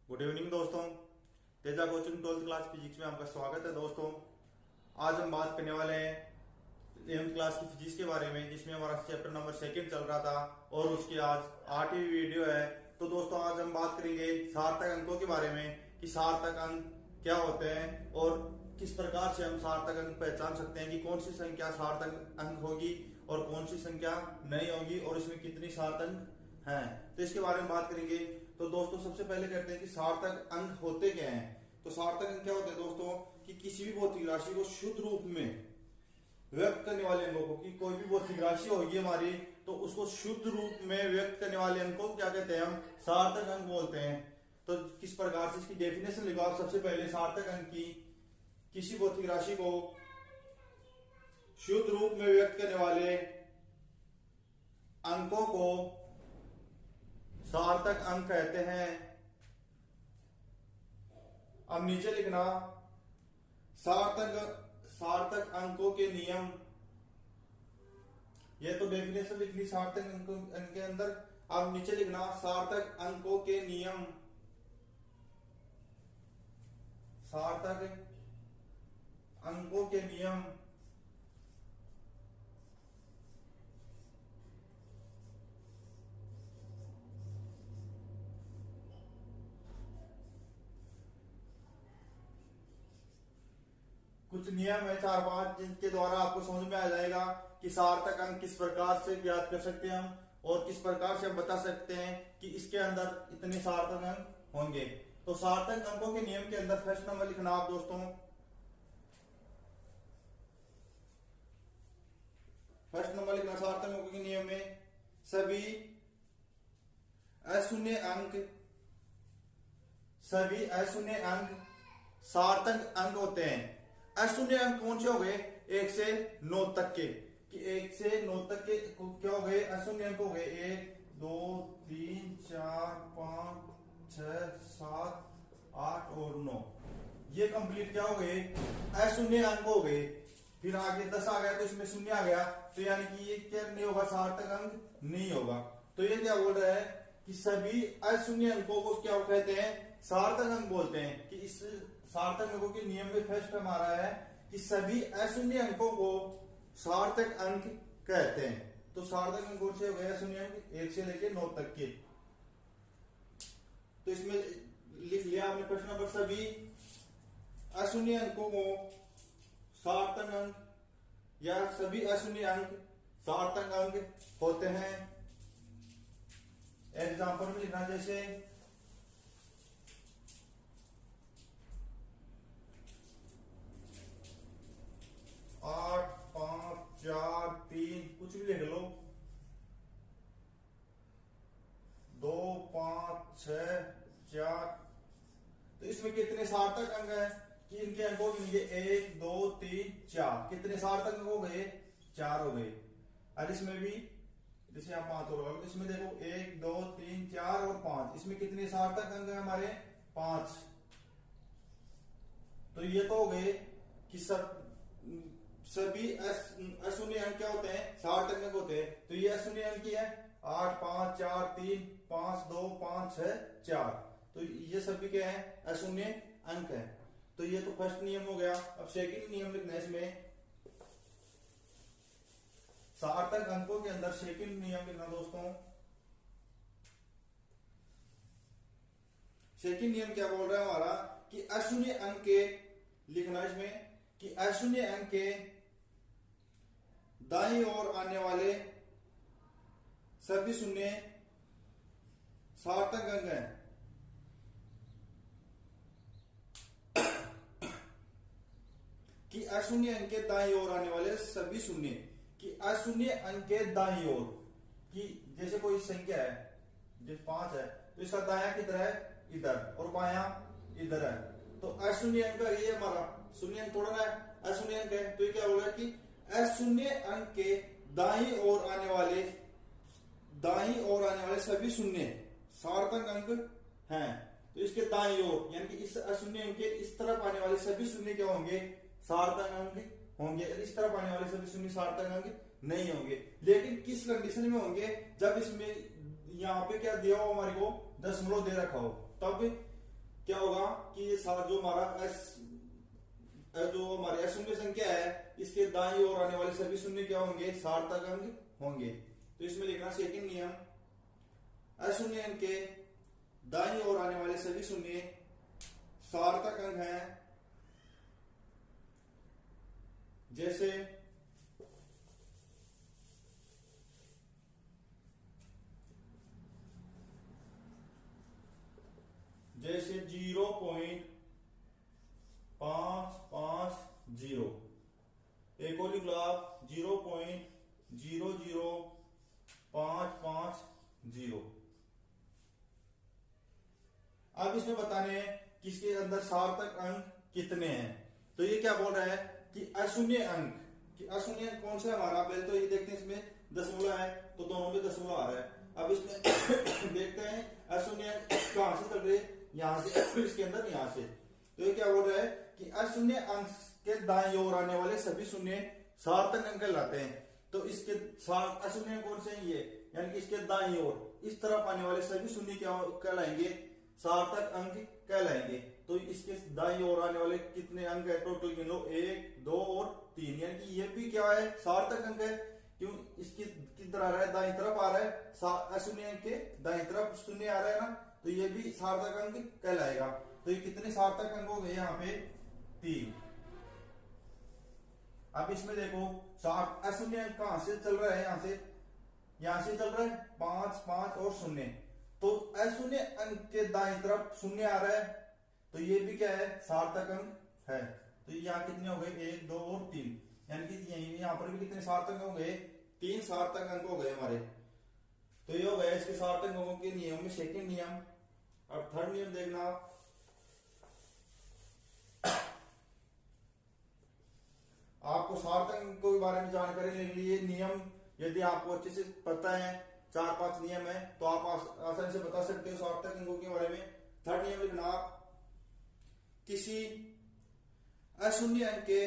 Good evening दोस्तों। Teja coaching 12th class physics में आपका स्वागत है दोस्तों। आज हम बात करने वाले हैं 11th क्लास की फिजिक्स के बारे में, जिसमें हमारा चैप्टर नंबर 2 चल रहा था और उसकी आज 8वीं वीडियो है। तो दोस्तों आज हम बात करेंगे सार्थक अंकों के बारे में कि सार्थक अंक क्या होते हैं और किस प्रकार से हम सार्थक अंक पहचान सकते हैं कि कौन सी संख्या सार्थक अंक होगी और कौन सी संख्या नहीं होगी और इसमें कितनी सार्थक हैं। तो इसके बारे में बात करेंगे। तो दोस्तों सबसे पहले कहते हैं कि सार्थक अंक होते क्या हैं। तो सार्थक अंक क्या होते हैं दोस्तों कि किसी भी भौतिक राशि को शुद्ध रूप में व्यक्त करने वाले अंकों को, कि कोई भी भौतिक राशि होगी हमारी तो उसको शुद्ध रूप में व्यक्त करने वाले अंकों को क्या कहते हैं, हम सार्थक अंक बोलते हैं। तो किस प्रकार से इसकी डेफिनेशन लिखो आप सबसे पहले सार्थक अंक की, किसी भौतिक राशि को शुद्ध रूप में व्यक्त करने वाले अंकों को सार्थक अंक कहते हैं। अब नीचे लिखना सार्थक अंकों के नियम। यह तो डेफिनेशन लिखनी सार्थक अंकों के अंदर। अब नीचे लिखना सार्थक अंकों के नियम। सार्थक अंकों के नियम कुछ नियम है 4-5 जिनके द्वारा आपको समझ में आ जाएगा कि सार्थक अंक किस प्रकार से ज्ञात कर सकते हैं हम और किस प्रकार से हम बता सकते हैं कि इसके अंदर इतने सार्थक अंक होंगे। तो सार्थक अंकों के नियम के अंदर फर्स्ट नंबर लिखना आप दोस्तों। फर्स्ट नंबर लिखना सार्थक अंकों के नियम में सभी अशून्य अंक सार्थक अंक होते हैं। अशून्य अंक कौन से हो गए? 1 से 9 तक के, कि 1 से 9 तक के क्या हो गए? अशून्य अंक हो गए। 1 2 3 4 5 6 7 8 और 9, ये कंप्लीट क्या हो गए? अशून्य अंक हो गए। फिर आगे 10 आ गया तो इसमें शून्य आ गया, तो यानी कि ये क्या नहीं होगा? सार्थक अंक नहीं होगा। तो ये क्या बोल रहा है कि सभी अशून्य अंकों को क्या कहते हैं? सार्थक अंक बोलते हैं। कि इस सार्थक अंकों के नियम में फर्स्ट हमारा है कि सभी अशून्य अंकों को सार्थक अंक कहते हैं। तो सार्थक अंक कौन से हो गए? अशून्य अंक 1 से लेकर 9 तक के। तो इसमें लिख लिया हमने प्रश्न नंबर, सभी अशून्य अंकों को सार्थक अंक या सभी अशून्य अंक सार्थक अंक होते हैं। एग्जाम्पल में लिखना जैसे 8 5 4 3, कुछ भी लिख लो, 2 5 6 4। तो इसमें कितने सार्थक अंक हैं कि इनके अंकों के लिए 1 2 3 4, कितने सार्थक अंक हो गए? 4 हो गए। और इसमें भी जैसे आप 5 होगा तो इसमें देखो 1 2 3 4 और 5, इसमें कितने सार्थक अंक हैं हमारे? 5। तो ये तो हो गए कि सभी अशून्य अंक क्या होते हैं? सार्थक अंक होते हैं। तो ये अशून्य अंक ही है 8 5 4 3 5 2 5 6 4। तो ये सभी क्या है? अशून्य अंक है। तो ये तो फर्स्ट नियम हो गया। अब सेकंड नियम लिखना है इसमें सार्थक अंकों के अंदर। सेकंड नियम लिखना दोस्तों। सेकंड नियम क्या बोल रहा है हमारा कि अशून्य अंक के, लिखना इसमें कि अशून्य अंक के दाईं ओर आने वाले सभी शून्य सार्थक अंक हैं। कि अशून्य अंक के दाईं ओर आने वाले सभी शून्य, कि अशून्य अंक के दाईं ओर, कि जैसे कोई संख्या है, जैसे 5 है तो इसका दायां किधर है? इधर, और बायां इधर है। तो अशून्य अंक ये हमारा शून्य अंक तोड़ना है, अशून्य अंक है। तो ये क्या होगा कि अशून्य अंक के दाईं ओर आने वाले सभी शून्य सार्थक अंक हैं। तो इसके दाईं ओर यानी कि इस अशून्य अंक के इस तरफ आने वाले सभी शून्य क्या होंगे? सार्थक अंक होंगे। इस तरफ आने वाले सभी शून्य सार्थक अंक नहीं होंगे। लेकिन किस कंडीशन में होंगे? जब इसमें यहाँ पे क्या दिया हो हमारे को? दशमलव दे रखा हो, तब क्या होगा कि ये जो हमारा एस, जो हमारी अशून्य संख्या है, इसके दाईं ओर आने वाले सभी शून्य क्या होंगे, सार्थक अंक होंगे। तो इसमें लिखना सेकंड नियम, अशून्य अंक के दाईं ओर आने वाले सभी शून्य सार्थक अंक हैं। जैसे जैसे 0.550, एक और लिख लो आप 0.00550। अब इसमें बताने हैं कि इसके अंदर सार्थक अंक कितने हैं। तो ये क्या बोल रहा है कि अशून्य अंक, कि अशून्य अंक कौन सा है हमारा, पहले तो ये देखते हैं इसमें दशमलव है तो दोनों में दशमलव आ रहा है। अब इसमें देखते हैं अशून्य अंक कहां से चल रहे, यहां से, फिर इसके अंदर यहां से। तो ये क्या बोल रहा है कि अशून्य अंक के दाईं ओर आने वाले सभी शून्य सार्थक अंक कहलाते हैं। तो इसके अशून्य अंक कौन से हैं, ये, यानी कि इसके दाईं ओर इस तरफ आने वाले सभी शून्य क्या कहलाएंगे, सार्थक अंक कहलाएंगे। तो इसके दाईं ओर आने वाले कितने अंक है, टोटल गिन लो, 1 2 और 3, यानी कि ये भी क्या है, सार्थक अंक है। क्यों, इसकी किधर आ रहा है, दाईं तरफ आ रहा है, अशून्य अंक के दाईं तरफ शून्य आ रहा है ना, तो ये भी सार्थक अंक कहलाएगा। तो ये कितने सार्थक अंक हो गए यहाँ पे, 3। अब इसमें देखो अशून्य अंक कहां से चल रहा है, यहां से चल रहा है 5 5 और 0। तो अशून्य अंक के दाईं तरफ शून्य आ रहा है, तो ये भी क्या है, सार्थक अंक है। तो यहाँ कितने हो गए, 1 2 और 3, यानी कि यहाँ पर भी कितने सार्थक हो गए, 3 सार्थक अंक हो गए हमारे। तो ये हो गया इसके सार्थक अंकों के नियम में सेकंड नियम। अब थर्ड नियम देखना, आपको सार्थक अंकों के बारे में जानकारी लेने के लिए नियम यदि आपको अच्छे से पता है, 4-5 नियम है, तो आप आसानी से बता सकते हो सार्थक अंकों के बारे में। थर्ड नियम लिखना आप, किसी अशून्य अंक के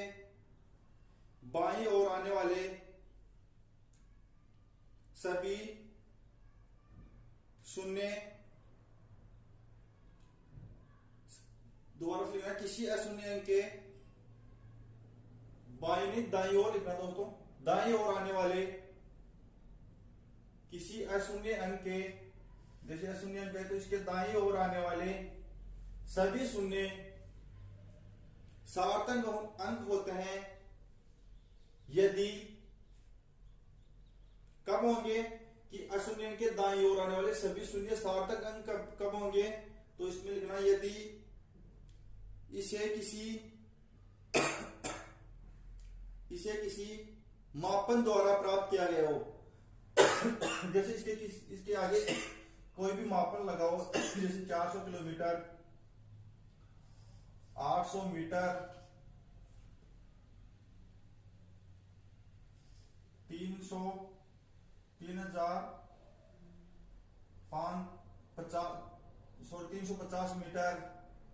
बाईं ओर आने वाले सभी शून्य, दोबारा से लिखना, किसी अशून्य अंक के दाईं ओर लिखना दोस्तों, दाईं ओर आने वाले किसी अशून्य अंक के, जैसे अशून्य अंक है तो इसके दाईं ओर आने वाले सभी शून्य सार्थक अंक होते हैं यदि, कब होंगे कि अशून्य अंक के दाईं ओर आने वाले सभी शून्य सार्थक अंक कब होंगे। तो इसमें लिखना, यदि इसे किसी मापन द्वारा प्राप्त किया गया हो। जैसे इसके आगे कोई भी मापन लगाओ, जैसे 400 किलोमीटर, 800 मीटर, 300, 350 मीटर,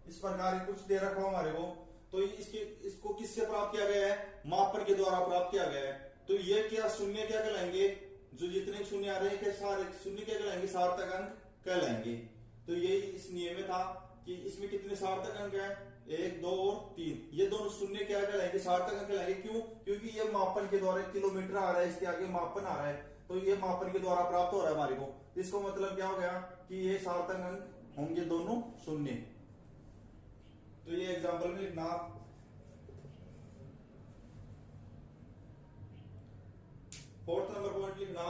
इस प्रकार कुछ दे रखा हो हमारे को। तो इसको किससे प्राप्त किया गया है, मापन के द्वारा प्राप्त किया गया है। तो ये क्या शून्य क्या कहलाएंगे, जो जितने शून्य आ रहे हैं सारे शून्य क्या कहलाएंगे, सार्थक अंक कहलाएंगे। तो यही इस नियम में था कि इसमें कितने सार्थक अंक हैं, 1 2 और 3, ये दोनों शून्य क्या कहलाएंगे, सार्थक अंक कहलाएंगे। क्यों, क्योंकि ये मापन के द्वारा, किलोमीटर आ रहा है, इसके आगे मापन आ रहा है, तो ये मापन के द्वारा प्राप्त हो रहा है हमारे को। इसको मतलब क्या हो गया कि ये सार्थक अंक होंगे दोनों शून्य। तो ये एग्जाम्पल में लिखना, फोर्थ नंबर पॉइंट लिखना,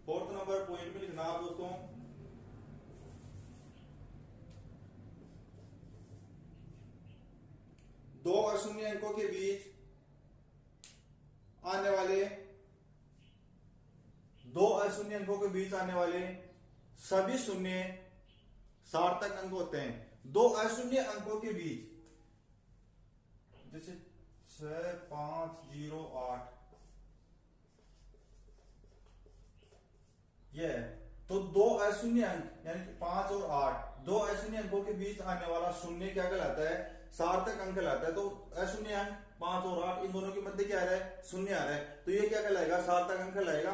फोर्थ नंबर पॉइंट में लिखना दोस्तों, दो अशून्य अंकों के बीच आने वाले, सभी शून्य सार्थक अंक होते हैं। दो अशून्य अंकों के बीच, जैसे 6 5 0 8, ये तो दो अशून्य अंक यानी कि 5 और 8, दो अशून्य अंकों के बीच आने वाला शून्य क्या कहलाता है, सार्थक अंक कहलाता है। तो अशून्य अंक 5 और 8, इन दोनों के मध्य क्या आ रहा है, शून्य आ रहा है, तो ये क्या कहलाएगा, सार्थक अंक कहलाएगा।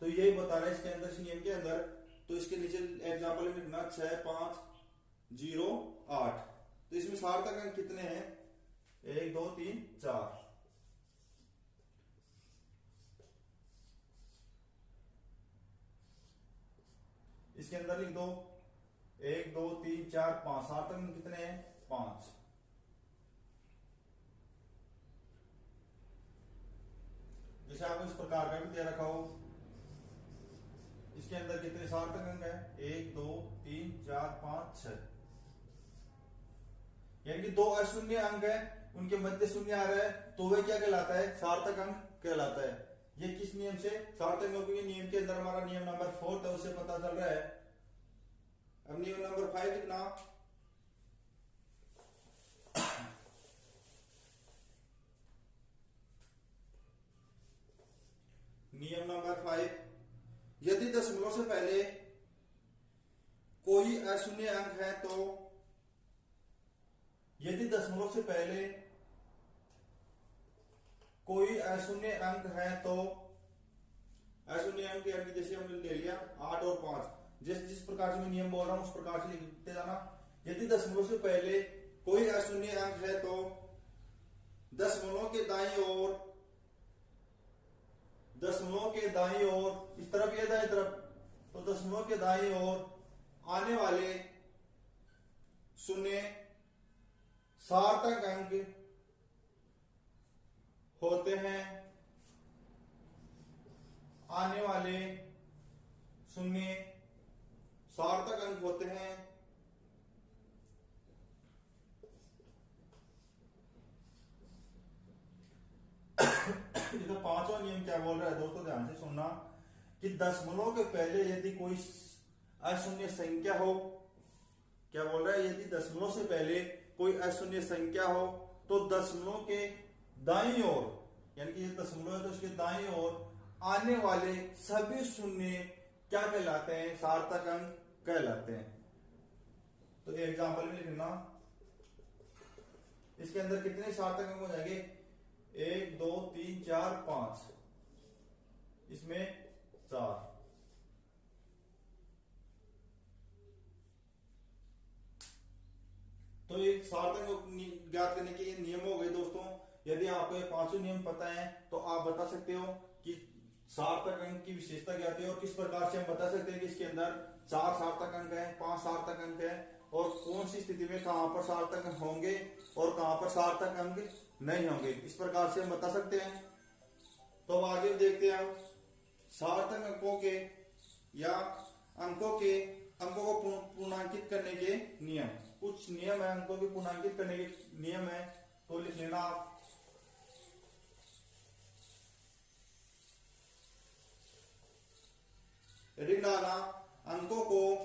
तो यही बता रहा है इसके अंदर, इस नियम के अंदर तो इसके नीचे एग्जाम्पल में लिखना 6508। तो इसमें सार्थक अंक कितने हैं? 1 2 3 4। इसके अंदर लिख दो 1 2 3 4 5। सार्थक अंक कितने हैं? 5। जैसे आपको इस प्रकार का भी दे रखा हो, इसके अंदर कितने सार्थक अंक है? 1 2 3 4 5 6। यानी कि 2 अशून्य अंक है, उनके मध्य शून्य आ रहा है, तो वह क्या कहलाता है? सार्थक अंक कहलाता है। ये किस नियम से? सार्थक अंकों के नियम के अंदर हमारा नियम नंबर 4 था, उससे पता चल रहा है। अब नियम नंबर 5 लिखना। नियम नंबर 5, यदि दशमलव से पहले कोई अशून्य अंक है तो, यदि दशमलव से पहले कोई अशून्य अंक है तो, अशून्य अंक यानी जैसे हमने ले लिया 8 और 5, जिस प्रकार से मैं नियम बोल रहा हूं उस प्रकार से लिखते जाना। यदि दशमलव से पहले कोई अशून्य अंक है तो दशमलव के दाईं ओर, दशमलव के दाईं ओर, इस तरफ या दाईं तरफ, तो दशमलव के दाईं ओर आने वाले शून्य सार्थक अंक होते हैं। आने वाले शून्य सार्थक अंक होते हैं। तो पांचवा नियम क्या बोल रहा है दोस्तों, ध्यान से सुनना, कि दशमलव के पहले यदि कोई अशून्य संख्या हो, क्या बोल रहा है? यदि दशमलव से पहले कोई अशून्य संख्या हो तो दशमलव के दाईं ओर, यानी कि ये दशमलव है तो उसके दाईं ओर आने वाले सभी शून्य क्या कहलाते हैं? सार्थक अंक कहलाते हैं। तो एग्जाम्पल में लिखना, इसके अंदर कितने सार्थक अंक हो जाएंगे? 1 2 3 4 5, इसमें 4। तो एक सार्थक ज्ञात करने के ये नियम हो गए दोस्तों। यदि आपको ये पांचों नियम पता है तो आप बता सकते हो कि सार्थक अंक की विशेषता क्या होती है, और किस प्रकार से हम बता सकते हैं कि इसके अंदर 4 सार्थक अंक है, 5 सार्थक अंक है, और कौन सी स्थिति में कहां पर सार्थक अंक होंगे और कहां पर सार्थक अंक नहीं होंगे, इस प्रकार से हम बता सकते हैं। तो अब आगे देखते हैं हम सार्थक अंकों के या अंकों को पूर्णांकित करने के नियम। कुछ नियम है अंकों के पूर्णांकित करने के नियम है, तो लिख लेना आप। लिख डालना अंकों को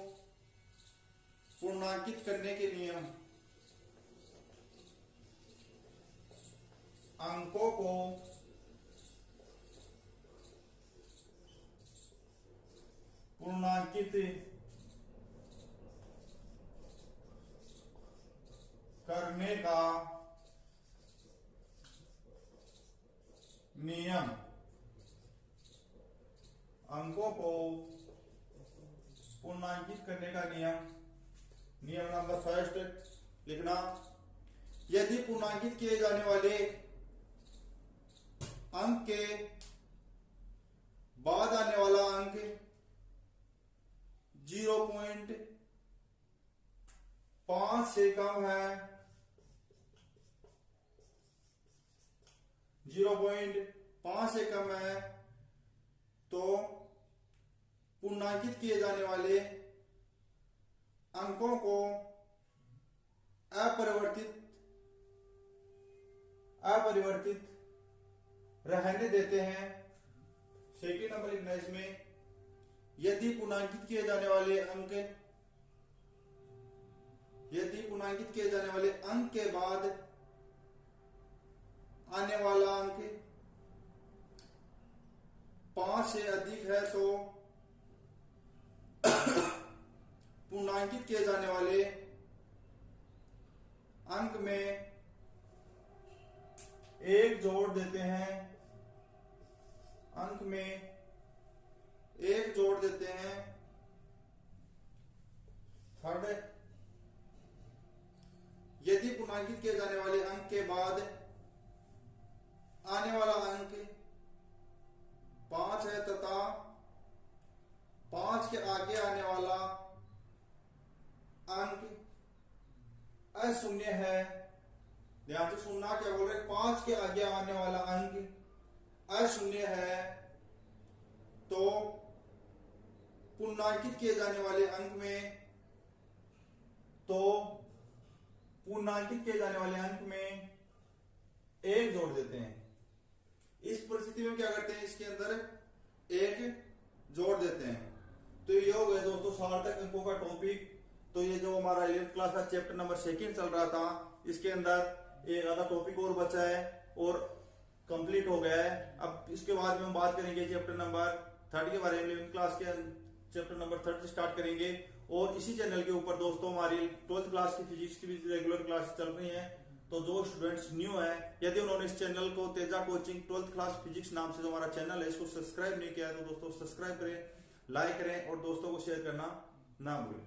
पूर्णांकित करने के नियम। अंकों को पूर्णांकित करने का नियम। अंकों को पूर्णांकित करने का नियम। नियम नंबर 1 लिखना, यदि पूर्णांकित किए जाने वाले अंक के बाद आने वाला अंक 0.5 से कम है, 0.5 से कम है, तो पूर्णांकित किए जाने वाले अंकों को अपरिवर्तित रहने देते हैं। सेकंड नंबर लिखना इसमें, यदि पूर्णांकित किए जाने वाले अंक, यदि पूर्णांकित किए जाने वाले अंक के बाद आने वाला अंक 5 से अधिक है तो पूर्णांकित किए जाने वाले अंक में 1 जोड़ देते हैं। अंक में 1 जोड़ देते हैं पूर्णांकित किए जाने वाले अंक के बाद आने वाला अंक 5 है तथा 5 के आगे आने वाला अंक अशून्य है। ध्यान से सुनना, क्या बोल रहे, 5 के आगे आने वाला अंक अशून्य है तो पूर्णांकित किए जाने वाले अंक में एक जोड़ देते हैं। इस परिस्थिति में क्या करते हैं, इसके अंदर एक जोड़ देते हैं। तो ये हो गया दोस्तों सार्थक अंकों का टॉपिक। तो ये जो हमारा 11th क्लास का चैप्टर नंबर 2 चल रहा था, इसके अंदर एक आधा टॉपिक और बचा है और कंप्लीट हो गया है। अब इसके बाद में हम बात करेंगे चैप्टर नंबर 3 के बारे में। 11th क्लास के चैप्टर नंबर 3 स्टार्ट करेंगे। और इसी चैनल के ऊपर दोस्तों हमारी 12th क्लास की फिजिक्स की भी रेगुलर क्लास चल रही है। तो जो स्टूडेंट्स न्यू है, यदि उन्होंने इस चैनल को Teja coaching 12th class physics नाम से जो हमारा चैनल है, इसको सब्सक्राइब नहीं किया है तो दोस्तों सब्सक्राइब करें, लाइक करें और दोस्तों को शेयर करना ना भूलें।